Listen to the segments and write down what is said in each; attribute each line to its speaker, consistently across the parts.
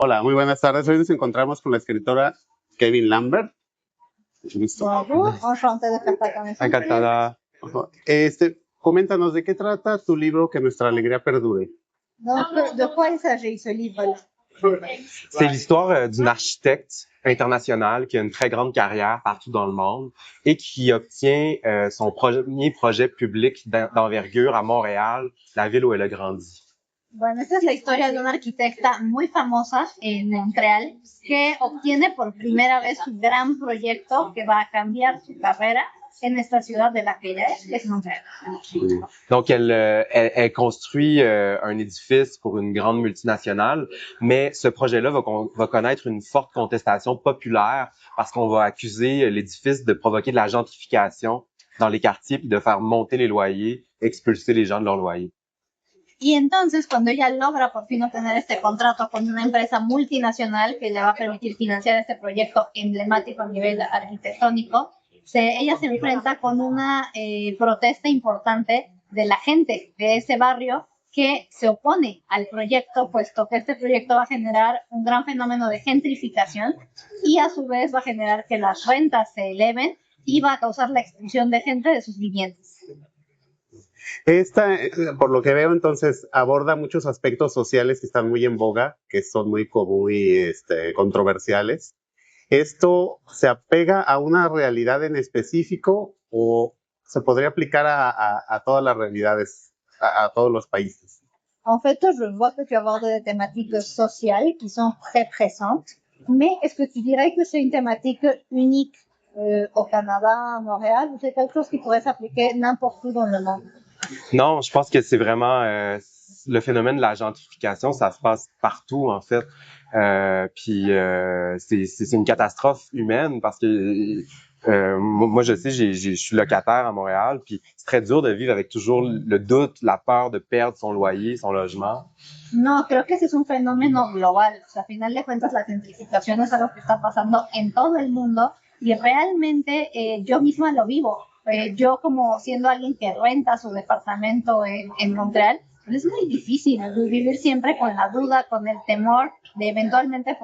Speaker 1: Hola, muy buenas tardes. Hoy nos encontramos con la escritora Kevin Lambert. Listo.
Speaker 2: Bonjour, enchantée de faire ta connaissance.
Speaker 3: Encantada.
Speaker 1: Coméntanos de qué trata tu libro Que nuestra alegría perdure.
Speaker 2: Donc, de quoi il s'agit, ce livre-là?
Speaker 3: C'est l'histoire d'une architecte internationale qui a une très grande carrière partout dans le monde et qui obtient son premier projet public d'envergure à Montréal, la ville où elle a grandi.
Speaker 2: Bueno, esta es la historia de una arquitecta muy famosa en Montreal que obtiene por primera vez su gran proyecto que va a cambiar su carrera en esta ciudad de la que ella es, que es Montréal.
Speaker 3: Donc, elle construit un édifice pour une grande multinationale, mais ce projet-là va connaître une forte contestation populaire parce qu'on va accuser l'édifice de provoquer de la gentrification dans les quartiers puis de faire monter les loyers, expulser les gens de leurs loyers.
Speaker 2: Y entonces, cuando ella logra por fin obtener este contrato con una empresa multinacional que le va a permitir financiar este proyecto emblemático a nivel arquitectónico, ella se enfrenta con una protesta importante de la gente de ese barrio que se opone al proyecto, puesto que este proyecto va a generar un gran fenómeno de gentrificación y a su vez va a generar que las rentas se eleven y va a causar la expulsión de gente de sus viviendas.
Speaker 1: Esta, por lo que veo, entonces, aborda muchos aspectos sociales que están muy en boga, que son muy controversiales. ¿Esto se apega a una realidad en específico o se podría aplicar a todas las realidades, a todos los países?
Speaker 2: En fait, je vois que tu abordes des thématiques sociales qui sont très présentes, mais est-ce que tu dirais que c'est une thématique unique au Canada, à Montréal, ou c'est quelque chose qui pourrait s'appliquer n'importe où dans le monde?
Speaker 3: Non, je pense que c'est vraiment le phénomène de la gentrification, ça se passe partout en fait. C'est une catastrophe humaine parce que moi je sais, je suis locataire à Montréal, puis c'est très dur de vivre avec toujours le doute, la peur de perdre son loyer, son logement.
Speaker 2: No, creo que ese es un fenómeno global. O sea, a final de cuentas, la gentrificación es algo que está pasando en todo el mundo y realmente yo misma lo vivo. Yo como siendo alguien que renta su departamento en Montreal, pues es muy difícil vivir siempre con la duda, con el temor de eventualmente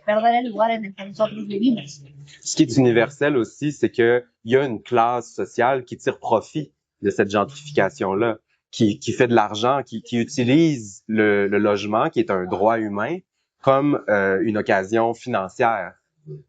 Speaker 2: perder el lugar en el que nosotros vivimos.
Speaker 3: Ce qui est universel aussi, c'est qu'il y a une classe sociale qui tire profit de cette gentrification-là, qui fait de l'argent, qui utilise le logement, qui est un droit humain, comme une occasion financière.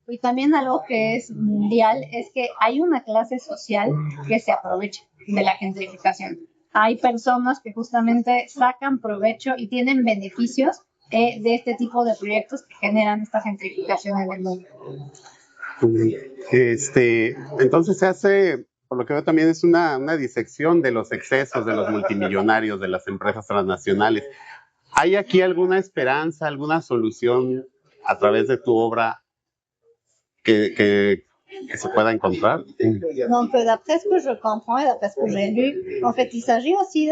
Speaker 2: Y también algo que es mundial es que hay una clase social que se aprovecha de la gentrificación. Hay personas que justamente sacan provecho y tienen beneficios de este tipo de proyectos que generan esta gentrificación en el mundo.
Speaker 1: Entonces se hace, por lo que veo también es una disección de los excesos de los multimillonarios, de las empresas transnacionales. ¿Hay aquí alguna esperanza, alguna solución a través de tu obra que se pueda encontrar?
Speaker 2: Donc, d'après ce que je comprends et d'après ce que j'ai lu, en fait, il s'agit aussi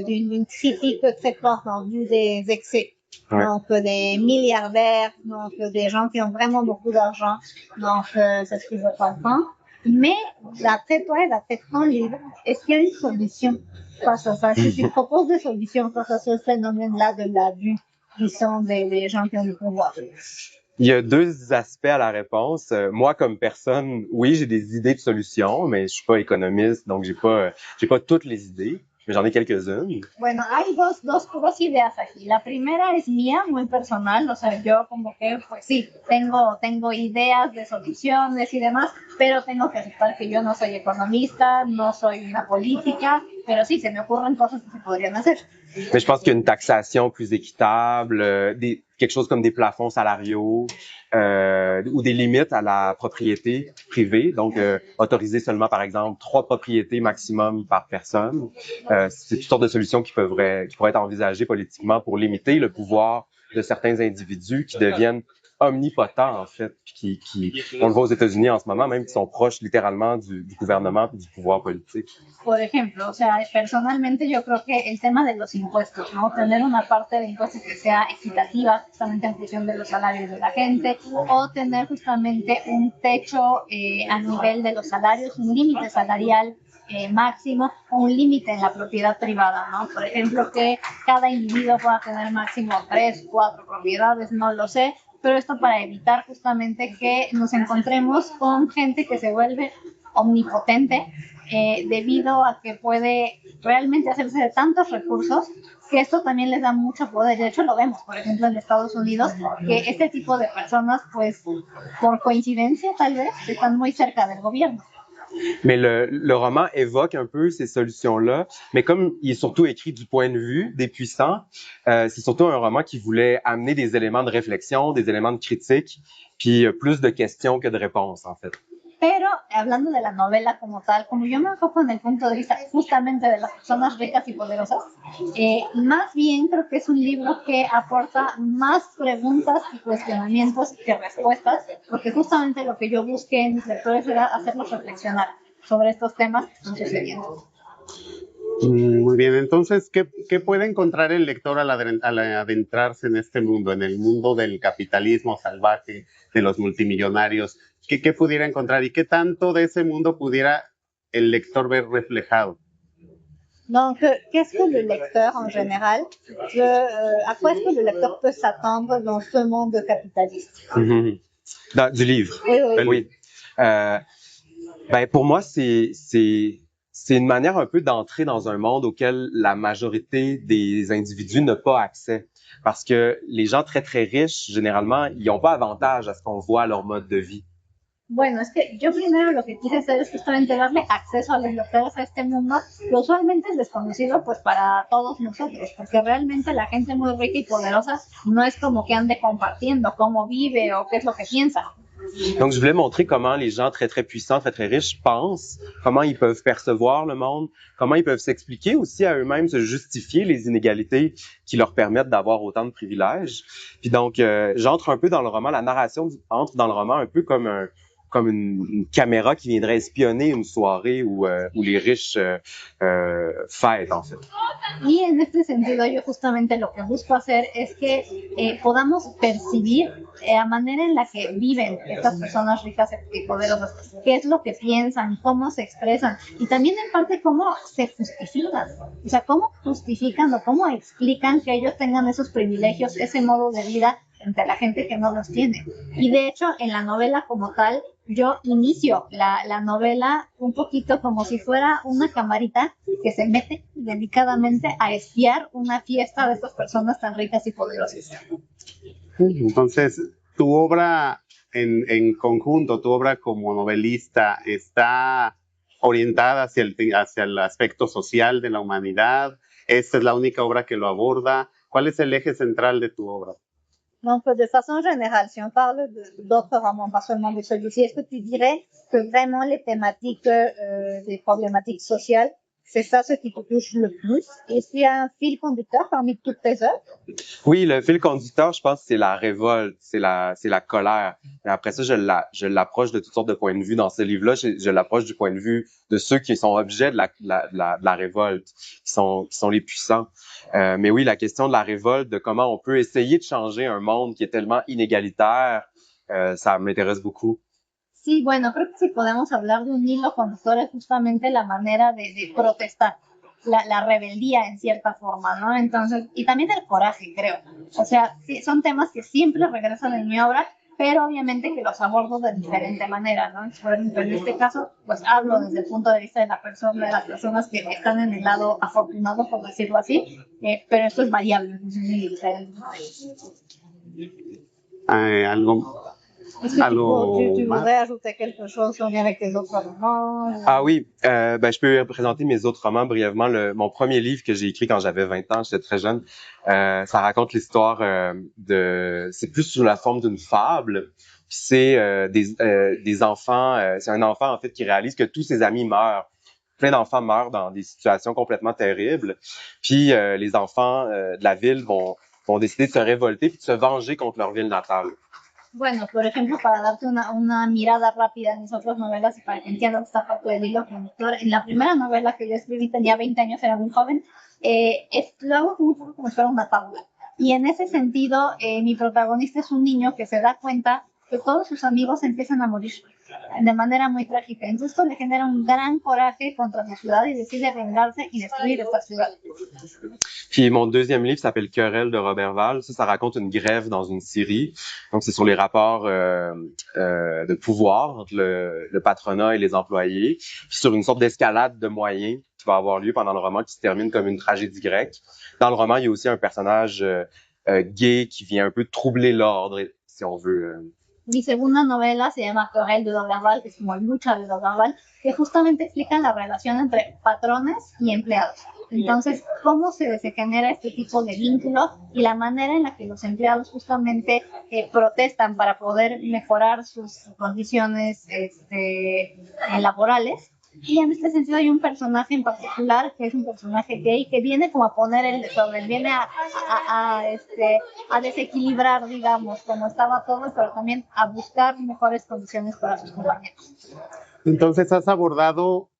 Speaker 2: d'une critique très forte en vue des excès.
Speaker 3: Ouais.
Speaker 2: Donc, des milliardaires, donc des gens qui ont vraiment beaucoup d'argent. Donc, c'est ce que je comprends. Mais, d'après toi et d'après ton livre, est-ce qu'il y a une solution face à ça? Est-ce que tu proposes des solutions face à ce phénomène-là de l'abus qui sont des gens qui ont du pouvoir?
Speaker 3: Il y a deux aspects à la réponse. Moi, comme personne, oui, j'ai des idées de solutions, mais je suis pas économiste, donc j'ai pas toutes les idées, mais j'en ai quelques-unes.
Speaker 2: Bueno, hay dos ideas aquí. La primera es mía, muy personal, o sea, yo como que, pues sí, tengo ideas de soluciones y demás, pero tengo que aceptar que yo no soy economista, no soy una política, pero sí, se me ocurren cosas que se podrían hacer.
Speaker 3: Mais je pense qu'il y a une taxation plus équitable, quelque chose comme des plafonds salariaux ou des limites à la propriété privée, donc autoriser seulement, par exemple, 3 propriétés maximum par personne. C'est toutes sortes de solutions qui pourraient être envisagées politiquement pour limiter le pouvoir de certains individus qui deviennent omnipotents, en fait, puis on le voit aux États-Unis en ce moment, même qui sont proches littéralement du gouvernement et du pouvoir politique.
Speaker 2: Por ejemplo, o sea, personalmente yo creo que el tema de los impuestos, ¿no? Tener una parte de impuestos que sea equitativa, justamente en función de los salarios de la gente, o tener justamente un techo a nivel de los salarios, un límite salarial máximo o un límite en la propiedad privada, ¿no? Por ejemplo, que cada individuo pueda tener máximo 3, 4 propiedades, no lo sé, pero esto para evitar justamente que nos encontremos con gente que se vuelve omnipotente debido a que puede realmente hacerse de tantos recursos que esto también les da mucho poder. De hecho, lo vemos, por ejemplo, en Estados Unidos, que este tipo de personas, pues, por coincidencia tal vez, están muy cerca del gobierno.
Speaker 3: Mais le roman évoque un peu ces solutions-là, mais comme il est surtout écrit du point de vue des puissants, c'est surtout un roman qui voulait amener des éléments de réflexion, des éléments de critique, puis plus de questions que de réponses, en fait.
Speaker 2: Pero hablando de la novela como tal, como yo me enfoco en el punto de vista justamente de las personas ricas y poderosas, más bien creo que es un libro que aporta más preguntas y cuestionamientos que respuestas, porque justamente lo que yo busqué en mis lectores era hacerlos reflexionar sobre estos temas que están sucediendo.
Speaker 1: Muy bien, entonces, ¿qué puede encontrar el lector al adentrarse en este mundo, en el mundo del capitalismo salvaje, de los multimillonarios? ¿Qué pudiera encontrar y qué tanto de ese mundo pudiera el lector ver reflejado?
Speaker 2: Donc, qu'est-ce que le lecteur en général, à quoi est-ce que le lecteur peut s'attendre dans ce monde capitaliste?
Speaker 3: Du livre.
Speaker 2: Oui.
Speaker 3: Oui. Ben pour moi, c'est une manière un peu d'entrer dans un monde auquel la majorité des individus n'a pas accès. Parce que les gens très, très riches, généralement, ils n'ont pas avantage à ce qu'on voit leur mode de vie.
Speaker 2: Bueno, es que yo primero lo que quise hacer es justamente darle acceso a los lectores a este mundo que usualmente es desconocido pues para todos nosotros, porque realmente la gente muy rica y poderosa no es como que ande compartiendo cómo vive o qué es lo que piensa.
Speaker 3: Donc, je voulais montrer comment les gens très, très puissants, très, très riches pensent, comment ils peuvent percevoir le monde, comment ils peuvent s'expliquer aussi à eux-mêmes, se justifier les inégalités qui leur permettent d'avoir autant de privilèges. Puis donc, j'entre un peu dans le roman, la narration entre dans le roman un peu comme une caméra qui viendrait espionner une soirée où les riches fêtent, en fait.
Speaker 2: Y en este sentido, yo justamente lo que busco hacer es que podamos percibir la manera en la que viven estas personas ricas y poderosas, qué es lo que piensan, cómo se expresan y también en parte cómo se justifican, o sea, cómo justifican o cómo explican que ellos tengan esos privilegios, ese modo de vida entre la gente que no los tiene. Y de hecho, en la novela como tal, yo inicio la novela un poquito como si fuera una camarita que se mete delicadamente a espiar una fiesta de estas personas tan ricas y poderosas.
Speaker 1: Entonces, tu obra en conjunto, tu obra como novelista, está orientada hacia el aspecto social de la humanidad. ¿Esta es la única obra que lo aborda? ¿Cuál es el eje central de tu obra?
Speaker 2: Donc, de façon générale, si on parle d'autres romans, pas seulement de celui-ci, est-ce que tu dirais que vraiment les thématiques, des problématiques sociales, c'est ça ce qui te touche le plus? Est-ce qu'il y a un fil conducteur parmi toutes tes œuvres?
Speaker 3: Oui, le fil conducteur, je pense, c'est la révolte, c'est la colère. Et après ça, je l'approche de toutes sortes de points de vue dans ce livre-là. Je l'approche du point de vue de ceux qui sont objets de la révolte, qui sont les puissants. Mais oui, la question de la révolte, de comment on peut essayer de changer un monde qui est tellement inégalitaire, ça m'intéresse beaucoup.
Speaker 2: Sí, bueno, creo que si podemos hablar de un hilo conductor es justamente la manera de protestar, la rebeldía en cierta forma, ¿no? Entonces, y también el coraje, creo. O sea, sí, son temas que siempre regresan en mi obra, pero obviamente que los abordo de diferente manera, ¿no? Por ejemplo, en este caso, pues hablo desde el punto de vista de de las personas que están en el lado afortunado, por decirlo así, pero esto es variable, es muy diferente.
Speaker 1: Algo
Speaker 2: Tu
Speaker 1: más.
Speaker 2: voudrais ajouter quelque chose en lien avec tes autres romans?
Speaker 3: Ah oui, je peux présenter mes autres romans brièvement. Mon premier livre que j'ai écrit quand j'avais 20 ans, j'étais très jeune, ça raconte l'histoire c'est plus sous la forme d'une fable. Puis c'est des enfants, c'est un enfant en fait qui réalise que tous ses amis meurent. Plein d'enfants meurent dans des situations complètement terribles. Puis les enfants de la ville vont décider de se révolter puis de se venger contre leur ville natale.
Speaker 2: Bueno, por ejemplo, para darte una mirada rápida en mis otras novelas y para que entiendas esta parte del hilo conductor, en la primera novela que yo escribí tenía 20 años, era muy joven, lo hago un poco como si fuera una fábula. Y en ese sentido, mi protagonista es un niño que se da cuenta que todos sus amigos empiezan a morir. de manera muy trágica. Entonces esto le genera un gran coraje contra su ciudad y decide vengarse y destruir esta ciudad.
Speaker 3: Puis mon deuxième livre s'appelle Querelle de Robert Val. Ça raconte une grève dans une scierie. Donc c'est sur les rapports de pouvoir entre le patronat et les employés, puis sur une sorte d'escalade de moyens qui va avoir lieu pendant le roman, qui se termine comme une tragédie grecque. Dans le roman, il y a aussi un personnage gay qui vient un peu troubler l'ordre, si on veut.
Speaker 2: Mi segunda novela se llama Querelle de Dorval, que es como lucha de Dorval, que justamente explica la relación entre patrones y empleados. Entonces, cómo se genera este tipo de vínculo y la manera en la que los empleados justamente protestan para poder mejorar sus condiciones laborales. Y en este sentido hay un personaje en particular que es un personaje gay que viene como a poner el desorden, viene a desequilibrar, digamos, como estaba todo, pero también a buscar mejores condiciones para sus compañeros.
Speaker 1: Entonces has abordado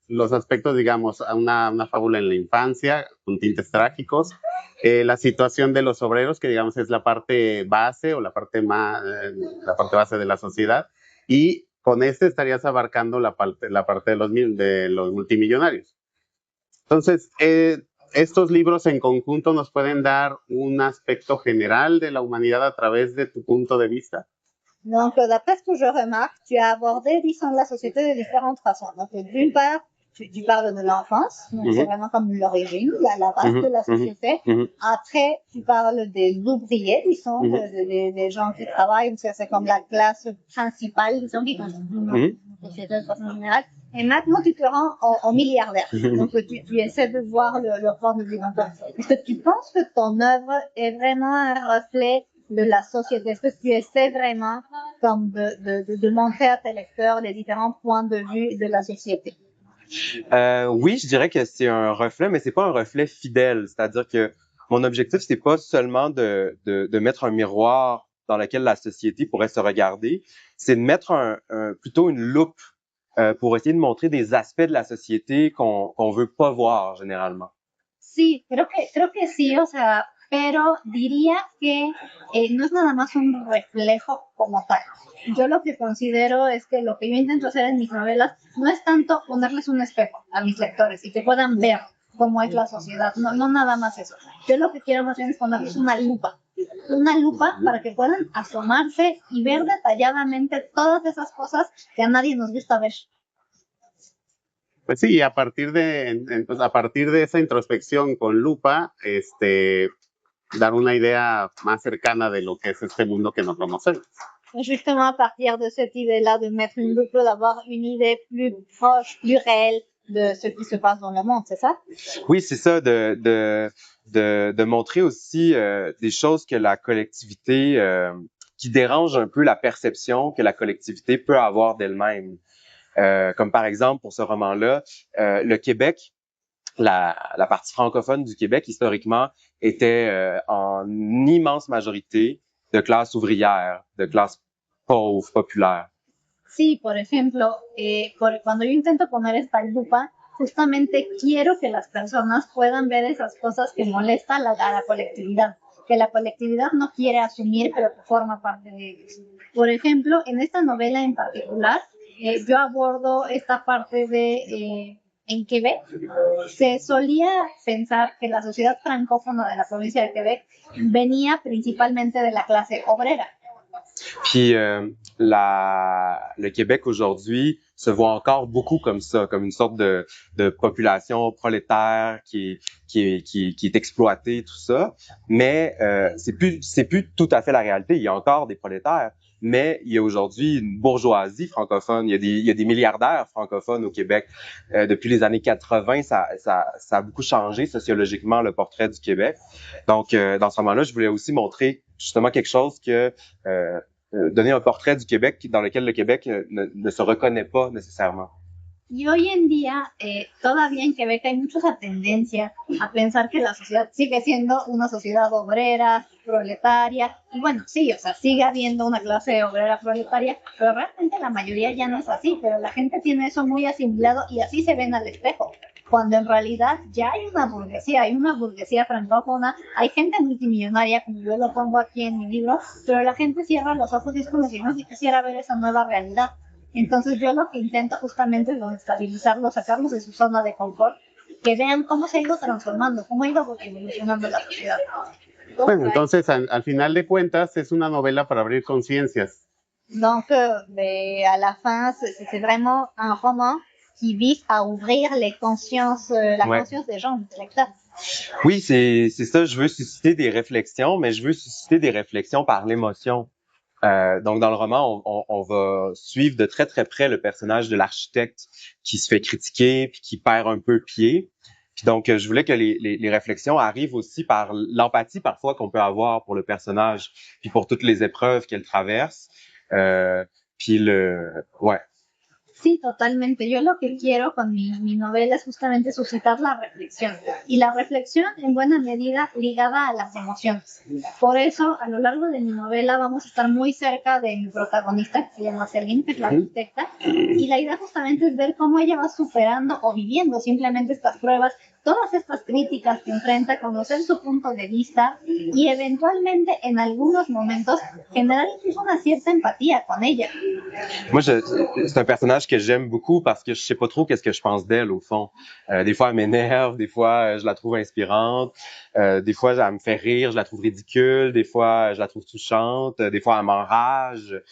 Speaker 1: los aspectos, digamos, a una fábula en la infancia, con tintes trágicos, la situación de los obreros, que digamos es la parte base o la parte base de la sociedad, y con estarías abarcando la parte de los multimillonarios. Entonces, estos libros en conjunto nos pueden dar un aspecto general de la humanidad a través de tu punto de vista.
Speaker 2: Donc, d'après ce que je remarque, tu as abordé, disons, la société de différentes façons. Donc, d'une part, tu parles de l'enfance, donc c'est vraiment comme l'origine, la base de la société. Après, tu parles des ouvriers, disons, des gens qui travaillent, c'est comme la classe principale, disons, qui constitue la société de façon générale. Et maintenant, tu te rends aux milliardaires. Donc, tu essaies de voir leur forme de vie. Est-ce que tu penses que ton œuvre est vraiment un reflet de la société? Est-ce que tu essaies vraiment comme de montrer à tes lecteurs les différents points de vue de la société?
Speaker 3: Oui, je dirais que c'est un reflet, mais c'est pas un reflet fidèle. C'est-à-dire que mon objectif, c'est pas seulement de mettre un miroir dans lequel la société pourrait se regarder, c'est de mettre plutôt une loupe pour essayer de montrer des aspects de la société qu'on veut pas voir généralement.
Speaker 2: Sí, creo que sí, o sea, pero diría que no es nada más un reflejo como tal. Yo lo que considero es que lo que yo intento hacer en mis novelas no es tanto ponerles un espejo a mis lectores y que puedan ver cómo es la sociedad, no nada más eso. Yo lo que quiero más bien es ponerles una lupa para que puedan asomarse y ver detalladamente todas esas cosas que a nadie nos gusta ver.
Speaker 1: Pues sí, a partir de esa introspección con lupa, dar una idea más cercana de lo que es este mundo que nos conocemos.
Speaker 2: Justement, à partir de cette idée-là, de mettre une loupe, d'avoir une idée plus proche, plus réelle de ce qui se passe dans le monde, c'est ça?
Speaker 3: Oui, c'est ça, de montrer aussi des choses que la collectivité, qui dérangent un peu la perception que la collectivité peut avoir d'elle-même. Comme par exemple, pour ce roman-là, le Québec, la partie francophone du Québec, historiquement, était en immense majorité de classe ouvrière, de classe pauvre, populaire.
Speaker 2: Sí, por ejemplo, cuando yo intento poner esta lupa, justamente quiero que las personas puedan ver esas cosas que molestan a la colectividad, que la colectividad no quiere asumir, pero que forma parte de ellos. Por ejemplo, en esta novela en particular, yo abordo esta parte de... en Québec, se solía pensar que la sociedad francófona de la provincia de Québec venía principalmente de la clase obrera.
Speaker 3: Puis le Québec aujourd'hui se voit encore beaucoup comme ça, comme une sorte de population prolétaire qui est exploitée, tout ça. Mais c'est plus tout à fait la réalité. Il y a encore des prolétaires, mais il y a aujourd'hui une bourgeoisie francophone. Il y a des milliardaires francophones au Québec. Depuis les années 80, ça a beaucoup changé sociologiquement le portrait du Québec. Donc dans ce moment-là, je voulais aussi montrer justement quelque chose que donner un portrait du Québec dans lequel le Québec ne se reconnaît pas nécessairement.
Speaker 2: Y hoy en día, todavía en Quebec hay mucha tendencia a pensar que la sociedad sigue siendo una sociedad obrera, proletaria. Y bueno, sí, o sea, sigue habiendo una clase obrera proletaria, pero realmente la mayoría ya no es así, pero la gente tiene eso muy asimilado y así se ven al espejo. cuando en realidad ya hay una burguesía francófona, hay gente multimillonaria, como yo lo pongo aquí en mi libro, pero la gente cierra los ojos y es como si no se quisiera ver esa nueva realidad. Entonces yo lo que intento justamente es estabilizarlos, sacarlos de su zona de confort, que vean cómo se ha ido transformando, cómo ha ido evolucionando la sociedad.
Speaker 1: Bueno, entonces al final de cuentas es una novela para abrir conciencias.
Speaker 2: Donc, à la fin, c'est vraiment un roman qui vise à ouvrir les consciences, la
Speaker 3: Ouais.
Speaker 2: conscience des gens, des lecteurs.
Speaker 3: Oui, c'est ça. Je veux susciter des réflexions, mais je veux susciter des réflexions par l'émotion. Donc, dans le roman, on va suivre de très, très près le personnage de l'architecte qui se fait critiquer puis qui perd un peu pied. Puis donc, je voulais que les réflexions arrivent aussi par l'empathie parfois qu'on peut avoir pour le personnage puis pour toutes les épreuves qu'elle traverse. Puis ouais.
Speaker 2: Sí, totalmente. Yo lo que quiero con mi novela es justamente suscitar la reflexión. Y la reflexión en buena medida ligada a las emociones. Por eso, a lo largo de mi novela vamos a estar muy cerca de mi protagonista, que se llama Celine, que es la arquitecta. Y la idea justamente es ver cómo ella va superando o viviendo simplemente estas pruebas, todas estas críticas que enfrenta, conocer su punto de vista y eventualmente en algunos momentos generar incluso una cierta empatía con ella.
Speaker 3: Moi, c'est un personnage que j'aime beaucoup parce que je sais pas trop qu'est-ce que je pense d'elle au fond. Des fois, elle m'énerve, des fois, je la trouve inspirante, des fois, elle me fait rire, je la trouve ridicule, des fois, je la trouve touchante, des fois, elle m'enrage.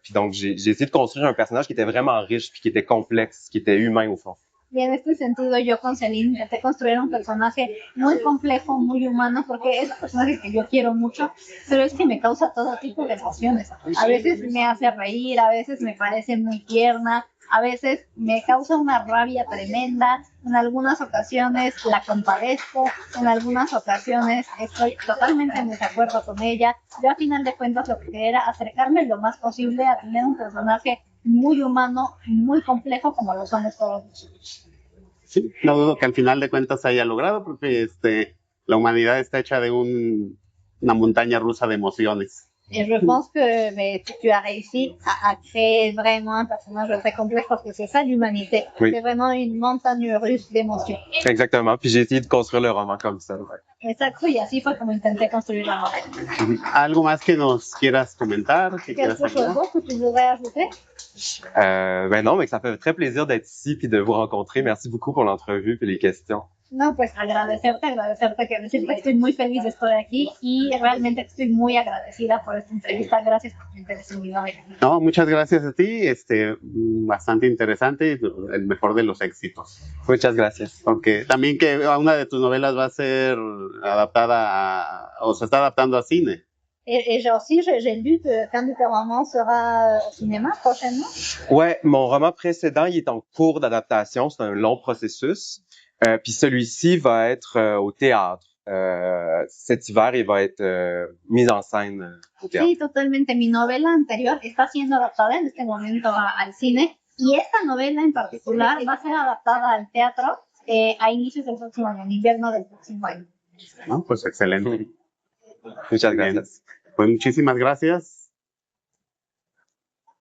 Speaker 3: Puis donc, j'ai essayé de construire un personnage qui était vraiment riche puis qui était complexe, qui était humain au fond.
Speaker 2: Y en este sentido, yo con Celine intenté construir un personaje muy complejo, muy humano, porque es un personaje que yo quiero mucho, pero es que me causa todo tipo de emociones. A veces me hace reír, a veces me parece muy tierna, a veces me causa una rabia tremenda, en algunas ocasiones la compadezco, en algunas ocasiones estoy totalmente en desacuerdo con ella. Yo a final de cuentas lo que quería era acercarme lo más posible a tener un personaje muy humano, muy complejo como lo somos todos nosotros.
Speaker 1: Sí, no dudo que al final de cuentas se haya logrado porque la humanidad está hecha de una montaña rusa de emociones.
Speaker 2: Et je pense que tu as réussi à créer vraiment un personnage très complexe parce que c'est ça l'humanité.
Speaker 3: Oui.
Speaker 2: C'est vraiment une montagne russe d'émotions.
Speaker 3: Exactement. Puis j'ai essayé de construire le roman comme ça. Ouais.
Speaker 2: Exacto, y así fue como intenté construir la novela.
Speaker 1: ¿Algo más que nos quieras comentar? Que quieras
Speaker 2: Quelque chose
Speaker 1: agregar?
Speaker 2: d'autre que tu voudrais ajouter?
Speaker 3: Ben non, mais que ça fait très plaisir d'être ici puis de vous rencontrer. Merci beaucoup pour l'entrevue et les questions.
Speaker 2: No, pues agradecerte, que decirte que estoy muy feliz de estar aquí y realmente estoy muy agradecida por esta entrevista. Gracias por tu interés en mi novela.
Speaker 1: No, muchas gracias a ti. Bastante interesante y el mejor de los éxitos.
Speaker 3: Muchas gracias.
Speaker 1: Porque también que una de tus novelas va a ser adaptada o se está adaptando a cine.
Speaker 2: Et aussi, j'ai lu qu'un de tes romans sera au cinéma prochainement.
Speaker 3: Ouais, mon roman précédent, il est en cours d'adaptation. C'est un long processus. Puis celui-ci va être au théâtre. Cet hiver, il va être mis en scène au théâtre.
Speaker 2: Sí, totalmente. Mi novela anterior está siendo adaptada en este momento al cine y esta novela en particular va a ser adaptada al teatro a inicios del próximo año, en invierno del próximo año.
Speaker 1: ¿No? Pues excelente.
Speaker 3: Muchas
Speaker 1: Bien.
Speaker 3: gracias.
Speaker 1: Pues muchísimas gracias.